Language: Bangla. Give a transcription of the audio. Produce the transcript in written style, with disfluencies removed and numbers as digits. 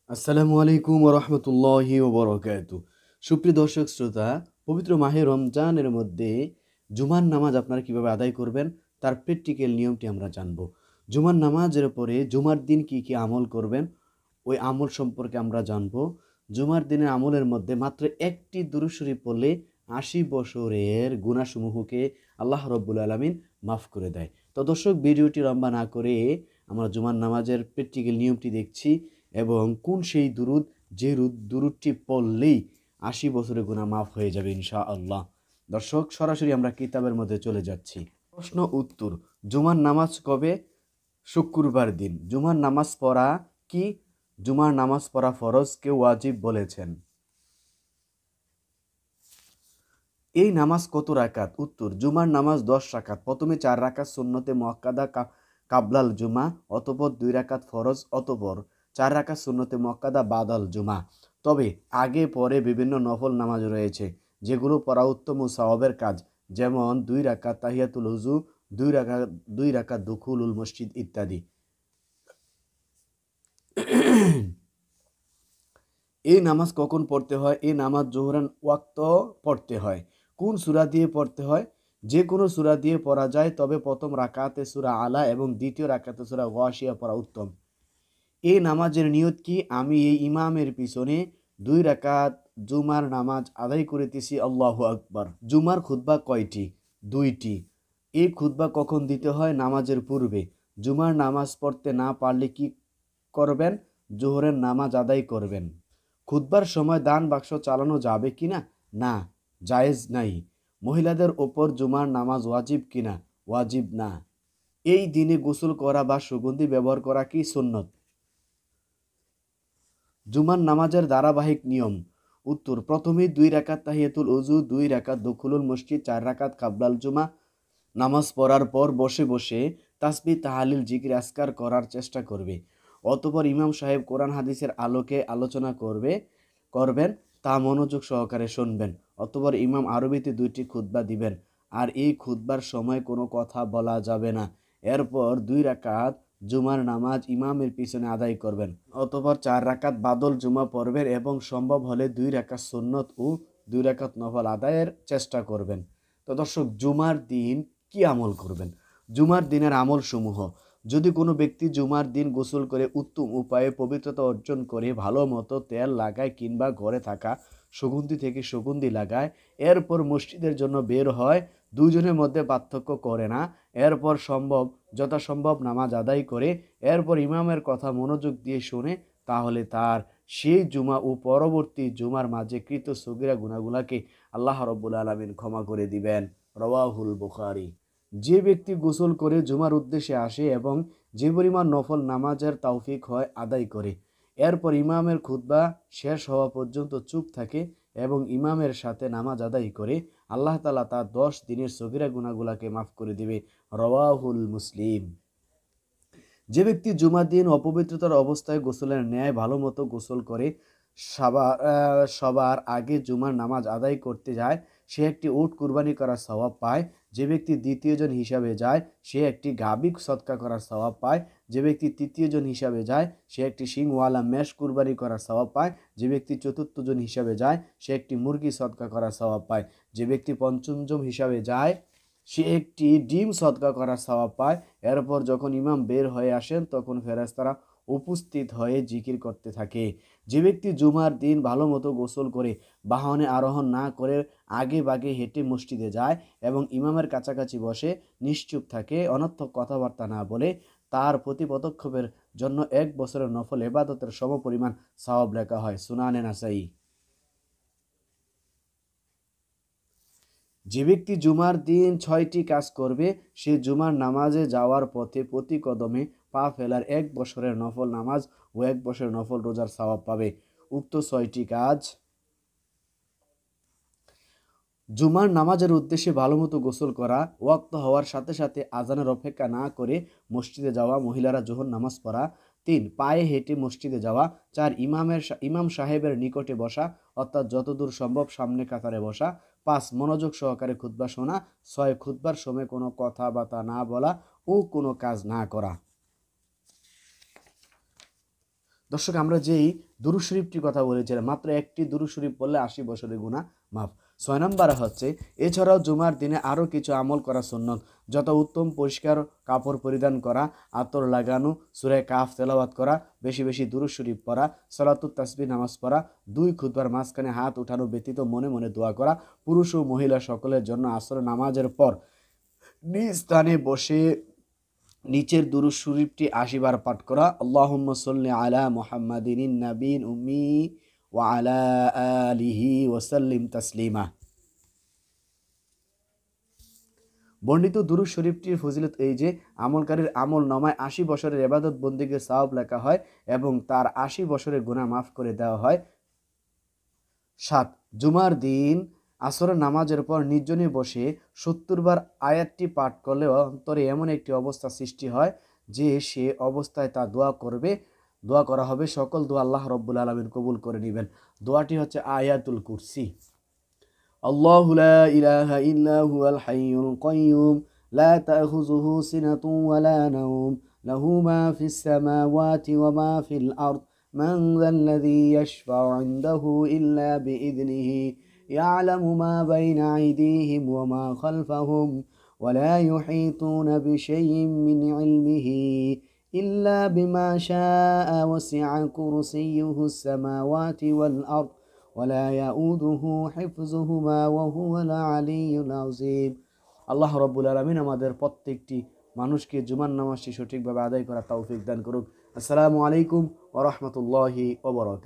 আসসালামু আলাইকুম ওয়া রাহমাতুল্লাহি ওয়া বারাকাতুহু। সুপ্রিয় দর্শক শ্রোতা, পবিত্র মাহে রমজানের মধ্যে জুমার নামাজ আপনারা কিভাবে আদায় করবেন তার প্র্যাকটিক্যাল নিয়মটি আমরা জানব। জুমার নামাজের পরে জুমার দিন কি আমল করবেন ওই আমল সম্পর্কে আমরা জানব। জুমার দিনের আমলের মধ্যে মাত্র একটি দুরূদ শরীফ পড়লে ৮০ বছরের গুনাহসমূহকে আল্লাহ রাব্বুল আলামিন মাফ করে দেয়। তো দর্শক, ভিডিওটি লম্বা না করে আমরা জুমার নামাজের প্র্যাকটিক্যাল নিয়মটি দেখছি এবং কোন সেই দুরূদ যে দুরূদটি পড়লেই ৮০ বছরের গুনাহ মাফ হয়ে যাবে ইনশাআল্লাহ। দর্শক, সরাসরি আমরা কিতাবের মধ্যে চলে যাচ্ছি। প্রশ্ন উত্তর: জুমার নামাজ কবে? শুক্রবার দিন। জুমার নামাজ পড়া কি? জুমার নামাজ পড়া ফরজ, কেউ ওয়াজিব বলেছেন। এই নামাজ কত রাকাত? উত্তর: জুমার নামাজ ১০ রাকাত। প্রথমে ৪ রাকাত সুন্নতে মুআক্কাদা কাবলাল জুমা, অতঃপর ২ রাকাত ফরজ, অতঃপর ৪ রাকাত সুন্নতে মুআক্কাদা বাদাল জুমা। তবে আগে পরে বিভিন্ন নফল নামাজ রয়েছে যেগুলো পড়া উত্তম ও সওয়াবের কাজ, যেমন ২ রাকাত তাহিয়াতুল ওযু, ২ রাকাত দুখুলুল মসজিদ ইত্যাদি। এই নামাজ কখন পড়তে হয়? এই নামাজ জোহরান ওয়াক্ত পড়তে হয়। কোন সূরা দিয়ে পড়তে হয়? যে কোনো সূরা দিয়ে পড়া যায়, তবে প্রথম রাকাতে সূরা আলা এবং দ্বিতীয় রাকাতে সূরা গাশিয়া পড়া উত্তম। এই নামাজের নিয়ত কি? আমি এই ইমামের পিছনে ২ রাকাত জুমার নামাজ আদায় করিতেছি, আল্লাহু আকবার। জুমার খুতবা কয়টি? ২টি। এই খুতবা কখন দিতে হয়? নামাজের পূর্বে। জুমার নামাজ পড়তে না পারলে কি করবেন? জোহরের নামাজ আদায় করবেন। খুতবার সময় দান বাক্স চালানো যাবে কিনা? না, জায়েজ নাই। মহিলাদের ওপর জুমার নামাজ ওয়াজিব কিনা? ওয়াজিব না। এই দিনে গোসল করা বা সুগন্ধি ব্যবহার করা কি সুন্নত? জুমার নামাজের ধারাবাহিক নিয়ম। উত্তর: প্রথমে ২ রাকাত তাহিয়াতুল ওযু, ২ রাকাত দুখুলুল মসজিদ, ৪ রাকাত কাবলাল জুমা। নামাজ পড়ার পর বসে বসে তাসবিহ, তাহলিল, জিকির, আজকার করার চেষ্টা করবে। অতঃপর ইমাম সাহেব কোরআন হাদিসের আলোকে আলোচনা করবেন, তা মনোযোগ সহকারে শুনবেন। অতঃপর ইমাম আরবিতে ২টি খুতবা দিবেন, আর এই খুতবার সময় কোনো কথা বলা যাবে না। এরপর ২ রাকাত জুমার নামাজ ইমামের পিছনে আদায় করবেন। অতঃপর ৪ রাকাত বাদল জুমা পড়বেন এবং সম্ভব হলে ২ রাকাত সুন্নত ও ২ রাকাত নফল আদায়ের চেষ্টা করবেন। তো দর্শক, জুমার দিন কি আমল করবেন? জুমার দিনের আমল সমূহ: যদি কোনো ব্যক্তি জুমার দিন গোসল করে উত্তম উপায়ে পবিত্রতা অর্জন করে ভালো মতো তেল লাগায় কিংবা ঘরে থাকা সুগন্ধি থেকে সুগন্ধি লাগায়, এরপর মসজিদের জন্য বের হয়, দুজনের মধ্যে পার্থক্য করে না, এরপর যথাসম্ভব নামাজ আদায় করে, এরপর ইমামের কথা মনোযোগ দিয়ে শুনে, তাহলে তার সেই জুমা ও পরবর্তী জুমার মাঝে কৃত সগীরা গুনাহগুলোকে আল্লাহ রাব্বুল আলামিন ক্ষমা করে দিবেন। রাওয়াহুল বুখারী। যে ব্যক্তি গোসল করে জুমার উদ্দেশ্যে আসে এবং যে পরিমাণ নফল নামাজের তৌফিক হয় আদায় করে, এরপর ইমামের খুতবা শেষ হওয়া পর্যন্ত চুপ থাকে এবং ইমামের সাথে নামাজ আদায় করে, আল্লাহ তাআলা তার ১০ দিনের সগীরা গুনাহগুলোকে মাফ করে দিবে। রাওয়াহুল মুসলিম। যে ব্যক্তি জুমার দিন অপবিত্রতার অবস্থায় গোসলের ন্যায় ভালো মতো গোসল করে সবার আগে জুমার নামাজ আদায় করতে যায়, সে একটি উট কুরবানি করার সওয়াব পায়। যে ব্যক্তি দ্বিতীয়জন হিসাবে যায়, সে একটি গাভী সদকা করার সওয়াব পায়। যে ব্যক্তি তৃতীয়জন হিসাবে যায়, সে একটি শিংওয়ালা মেষ কুরবানি করার সওয়াব পায়। যে ব্যক্তি চতুর্থজন হিসাবে যায়, সে একটি মুরগি সদকা করার সওয়াব পায়। যে ব্যক্তি পঞ্চমজন হিসাবে যায়, সে একটি ডিম সদকা করার সওয়াব পায়। এরপর যখন ইমাম বের হয়ে আসেন, তখন ফেরেশতারা উপস্থিত হয়ে জিকির করতে থাকে। যে ব্যক্তি জুমার দিন ভালো মতো গোসল করে বাহনে আরোহণ না করে আগে বাগে হেঁটে মসজিদে যায় এবং ইমামের কাছাকাছি বসে নিশ্চুপ থাকে, অনর্থক কথাবার্তা না বলে, তার প্রতি পদক্ষেপের জন্য ১ বছরের নফল ইবাদতের সমপরিমাণ সওয়াব লেখা হয়। সুনানে নাসাই। যে ব্যক্তি জুমার দিন ৬টি কাজ করবে, সে জুমার নামাজে যাওয়ার পথে প্রতি কদমে পা ফেলার ১ বছরের নফল নামাজ ও ১ বছরের নফল রোজার সওয়াব পাবে। উক্ত ৬টি কাজ: জুমার নামাজের উদ্দেশ্যে ভালোমতো গোসল করা, ওয়াক্ত হওয়ার সাথে সাথে আজানের অপেক্ষা না করে মসজিদে যাওয়া, মহিলারা জোহর নামাজ পড়া। ৩. পায়ে হেঁটে মসজিদে যাওয়া। ৪. ইমাম সাহেবের নিকটে বসা, অর্থাৎ যতদূর সম্ভব সামনে কাতারে বসা। ৫. মনোযোগ সহকারে খুতবা শোনা। ৬. খুতবার সময় কোনো কথাবার্তা না বলা ও কোনো কাজ না করা। দর্শক, আমরা যেই দুরূদ শরীফটির কথা বলেছিলাম, মাত্র একটি দুরূদ শরীফ পড়লে ৮০ বছরের গুনাহ মাফ। ৬ নম্বরে হচ্ছে এছাড়াও জুমার দিনে আরও কিছু আমল করা সুন্নত, যত উত্তম পরিষ্কার কাপড় পরিধান করা, আতর লাগানো, সূরা কাফ তেলাওয়াত করা, বেশি বেশি দুরূদ শরীফ পড়া, সালাতুত তাসবিহ নামাজ পড়া, দুই খুতবার মাঝখানে হাত উঠানো ব্যতীত মনে মনে দোয়া করা, পুরুষ ও মহিলা সকলের জন্য আসর নামাজের পর নিজ স্থানে বসে নিচের দুরূদ শরীফটি ৮০ বার পাঠ করা, আল্লাহুম্মা সাল্লি আলা মুহাম্মাদিন নাবিয়্যিল উম্মি ওয়া আলা আলিহি ওয়া সাল্লিম তাসলিমা। বর্ণিত দুরূদ শরীফটির ফজিলত এই যে আমলকারীর আমল নামায় ৮০ বছরের ইবাদত বন্দেগীর সওয়াব লেখা হয় এবং তার ৮০ বছরের গুনাহ মাফ করে দেওয়া হয়। ৭, জুমার দিন আসরের নামাজের পর নির্জনে বসে ৭০ বার আয়াতটি পাঠ করলে অন্তরে এমন একটি অবস্থা সৃষ্টি হয় যে সে অবস্থায় তা দোয়া করা হবে, সকল দোয়া আল্লাহ রব্বুল আলামিন কবুল করে নেবেন। দোয়াটি হচ্ছে আয়াতুল কুরসি। আল্লাহু লা ইলাহা ইল্লা হুয়াল হাইয়ুল কাইয়্যুম লা তাখুযুহু সিনাতুন ওয়া লা নাওম লাহু মা ফিস সামাওয়াতি ওয়া মা ফিল আরদ মান যাল্লাযী ইয়াশফা'ু 'ইনদাহু ইল্লা বিইذনিহি ইয়া'লামু মা বাইনা আইদিহিম ওয়া মা খালফাহুম ওয়া লা ইউহীতুনা বিশাইইন মিন 'ইলমিহি ইল্লা বিমা শাআ ওয়াসি'a কুরসিয়্যুহুস সামাওয়াতি ওয়াল আরদ ওয়ালা ইয়াউদুহু হিফযুহুমা ওয়া হুয়াল আলিয়্যুল আযীম। আল্লাহ রাব্বুল আলামিন আমাদের প্রত্যেকটি মানুষকে জুমার নামাজটি সঠিকভাবে আদায় করার তৌফিক দান করুক। আসসালামু আলাইকুম ওয়া রাহমাতুল্লাহি ওয়া বারাকাতুহু।